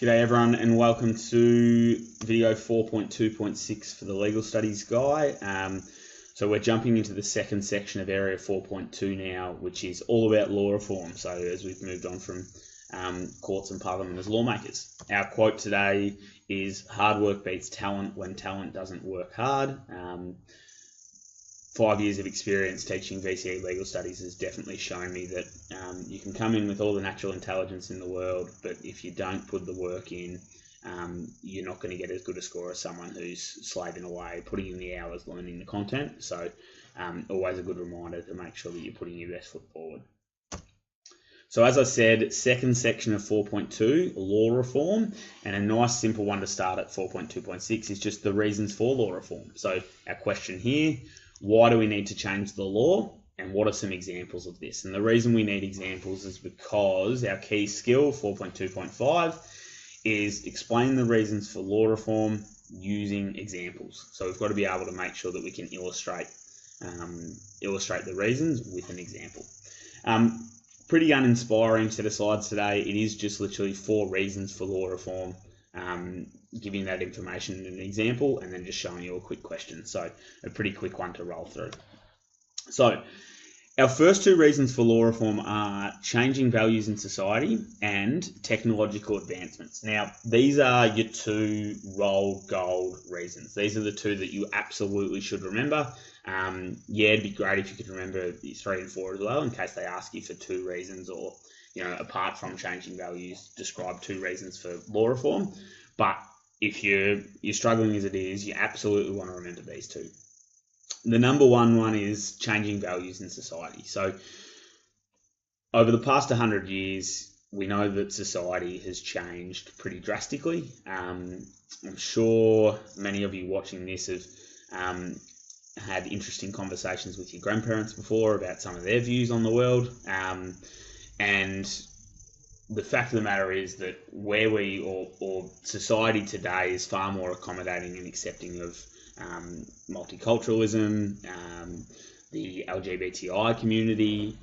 G'day everyone and welcome to video 4.2.6 for the Legal Studies Guy. So we're jumping into the second section of area 4.2 now, which is all about law reform. So as we've moved on from courts and parliament as lawmakers. Our quote today is hard work beats talent when talent doesn't work hard. 5 years of experience teaching VCE legal studies has definitely shown me that you can come in with all the natural intelligence in the world, but if you don't put the work in, you're not going to get as good a score as someone who's slaving away, putting in the hours, learning the content. So always a good reminder to make sure that you're putting your best foot forward. So as I said, second section of 4.2, law reform, and a nice simple one to start at 4.2.6 is just the reasons for law reform. So our question here, why do we need to change the law, and what are some examples of this? And the reason we need examples is because our key skill, 4.2.5, is explain the reasons for law reform using examples. So we've got to be able to make sure that we can illustrate the reasons with an example. Pretty uninspiring set of slides today. It is just literally 4 reasons for law reform, giving that information in an example and then just showing you a quick question. So a pretty quick one to roll through. So our first 2 reasons for law reform are changing values in society and technological advancements. Now, these are your 2 roll gold reasons. These are the 2 that you absolutely should remember. Yeah, it'd be great if you could remember 3 and 4 as well, in case they ask you for 2 reasons or, apart from changing values, describe 2 reasons for law reform. But if you're struggling as it is, you absolutely want to remember these 2. The number one is changing values in society. So over the past 100 years, we know that society has changed pretty drastically. I'm sure many of you watching this have had interesting conversations with your grandparents before about some of their views on the world. And the fact of the matter is that where or society today is far more accommodating and accepting of multiculturalism, the LGBTI community,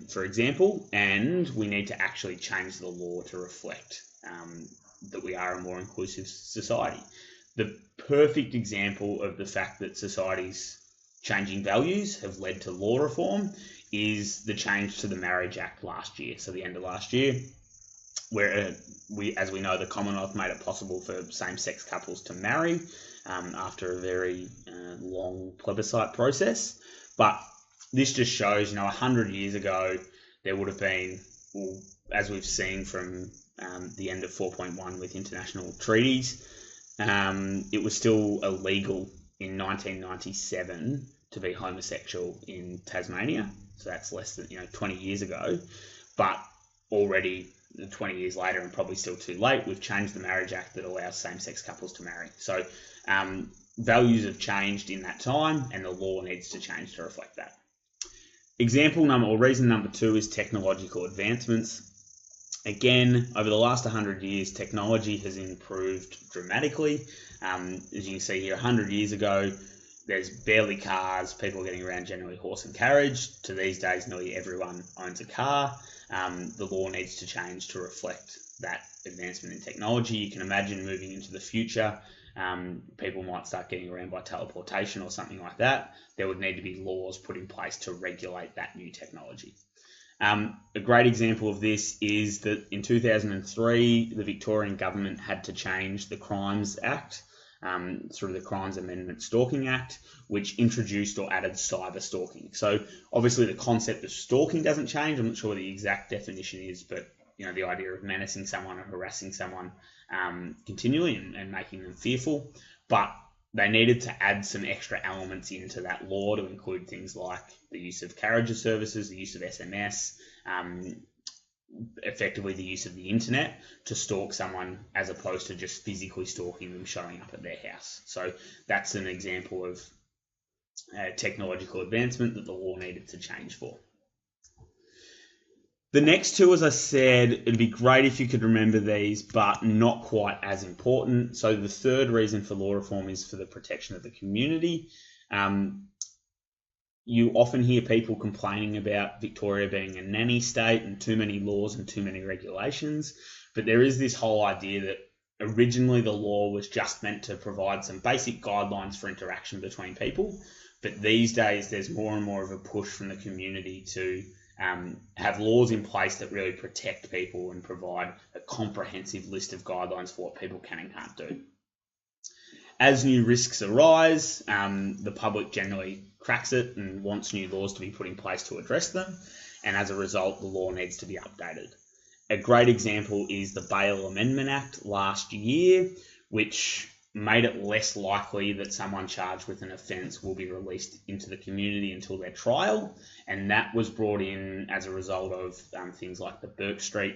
for example, and we need to actually change the law to reflect that we are a more inclusive society. The perfect example of the fact that society's changing values have led to law reform is the change to the Marriage Act last year, so the end of last year, where as we know, the Commonwealth made it possible for same-sex couples to marry after a very long plebiscite process. But this just shows, 100 years ago, there would have been, as we've seen from the end of 4.1 with international treaties, it was still illegal in 1997 to be homosexual in Tasmania. So that's less than 20 years ago. But already 20 years later, and probably still too late, we've changed the Marriage Act that allows same-sex couples to marry. So values have changed in that time, and the law needs to change to reflect that. Reason number 2 is technological advancements. Again, over the last 100 years, technology has improved dramatically. As you can see here, 100 years ago, there's barely cars, people are getting around generally horse and carriage. To these days, nearly everyone owns a car. The law needs to change to reflect that advancement in technology. You can imagine moving into the future, people might start getting around by teleportation or something like that. There would need to be laws put in place to regulate that new technology. A great example of this is that in 2003, the Victorian government had to change the Crimes Act through the Crimes Amendment Stalking Act, which introduced or added cyber stalking. So obviously the concept of stalking doesn't change. I'm not sure what the exact definition is, but the idea of menacing someone or harassing someone continually and making them fearful. But they needed to add some extra elements into that law to include things like the use of carriage services, the use of SMS, effectively the use of the internet to stalk someone as opposed to just physically stalking them showing up at their house. So that's an example of technological advancement that the law needed to change for. The next 2, as I said, it'd be great if you could remember these, but not quite as important. So the 3rd reason for law reform is for the protection of the community. You often hear people complaining about Victoria being a nanny state and too many laws and too many regulations. But there is this whole idea that originally the law was just meant to provide some basic guidelines for interaction between people, but these days there's more and more of a push from the community to have laws in place that really protect people and provide a comprehensive list of guidelines for what people can and can't do. As new risks arise, the public generally cracks it and wants new laws to be put in place to address them, and as a result, the law needs to be updated. A great example is the Bail Amendment Act last year, which made it less likely that someone charged with an offence will be released into the community until their trial, and that was brought in as a result of things like the Burke Street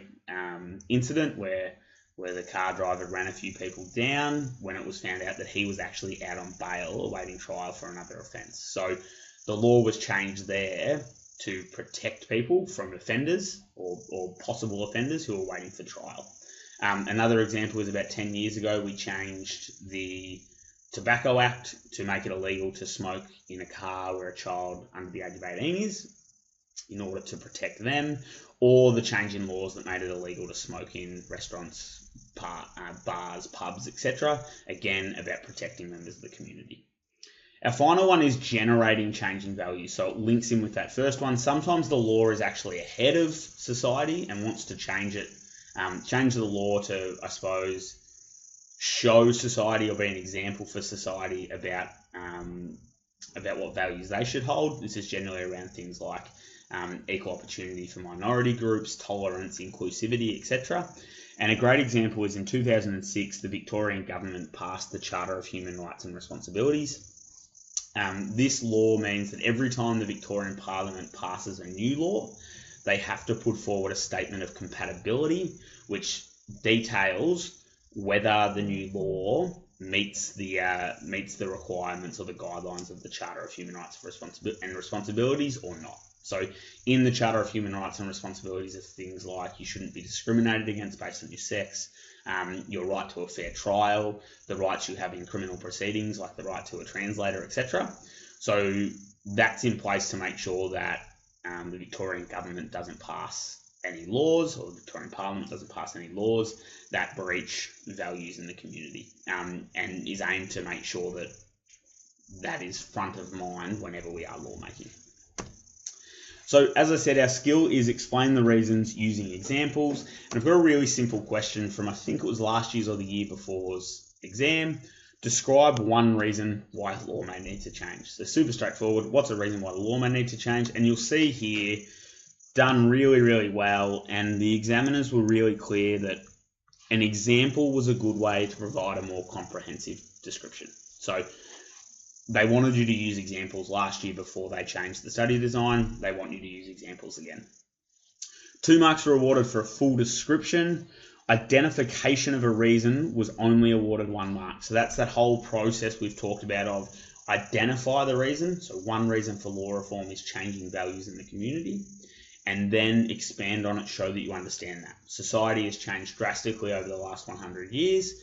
incident, where the car driver ran a few people down when it was found out that he was actually out on bail awaiting trial for another offence. So the law was changed there to protect people from offenders or possible offenders who are waiting for trial. Another example is about 10 years ago, we changed the Tobacco Act to make it illegal to smoke in a car where a child under the age of 18 is, in order to protect them, or the change in laws that made it illegal to smoke in restaurants, bars, pubs, etc. Again, about protecting members of the community. Our final one is generating changing values. So it links in with that first one. Sometimes the law is actually ahead of society and wants to change it, change the law to, I suppose, show society or be an example for society about what values they should hold. This is generally around things like equal opportunity for minority groups, tolerance, inclusivity, etc. And a great example is in 2006, the Victorian government passed the Charter of Human Rights and Responsibilities. This law means that every time the Victorian Parliament passes a new law, they have to put forward a statement of compatibility, which details whether the new law meets the requirements or the guidelines of the Charter of Human Rights and Responsibilities or not. So in the Charter of Human Rights and Responsibilities are things like you shouldn't be discriminated against based on your sex, your right to a fair trial, the rights you have in criminal proceedings like the right to a translator, etc. So that's in place to make sure that the Victorian government doesn't pass any laws, or the Victorian Parliament doesn't pass any laws that breach values in the community, and is aimed to make sure that that is front of mind whenever we are lawmaking. So as I said, our skill is explain the reasons using examples. And I've got a really simple question from, I think it was last year's or the year before's exam. Describe one reason why the law may need to change. So super straightforward. What's a reason why the law may need to change? And you'll see here, done really, really well. And the examiners were really clear that an example was a good way to provide a more comprehensive description. So they wanted you to use examples last year before they changed the study design. They want you to use examples again. 2 marks were awarded for a full description. Identification of a reason was only awarded 1 mark. So that's that whole process we've talked about of identify the reason. So one reason for law reform is changing values in the community, and then expand on it, show that you understand that. Society has changed drastically over the last 100 years.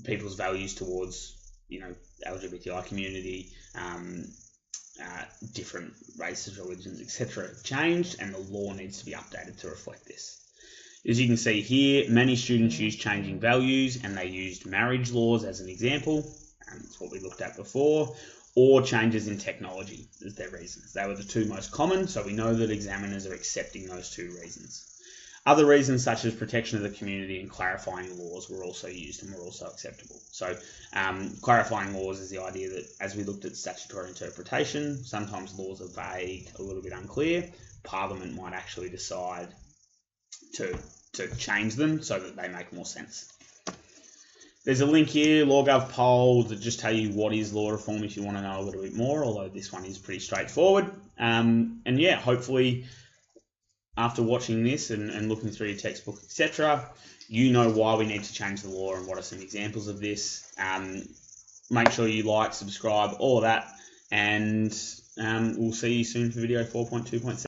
People's values towards LGBTI community, different races, religions, etc. have changed, and the law needs to be updated to reflect this. As you can see here, many students use changing values, and they used marriage laws as an example. That's what we looked at before, or changes in technology as their reasons. They were the 2 most common, so we know that examiners are accepting those 2 reasons. Other reasons such as protection of the community and clarifying laws were also used and were also acceptable. So clarifying laws is the idea that, as we looked at statutory interpretation, sometimes laws are vague, a little bit unclear. Parliament might actually decide to change them so that they make more sense. There's a link here, LawGov poll, that just tell you what is law reform if you want to know a little bit more, although this one is pretty straightforward. And yeah, hopefully after watching this and looking through your textbook, etc., you know why we need to change the law and what are some examples of this. Make sure you like, subscribe, all of that, and we'll see you soon for video 4.2.7.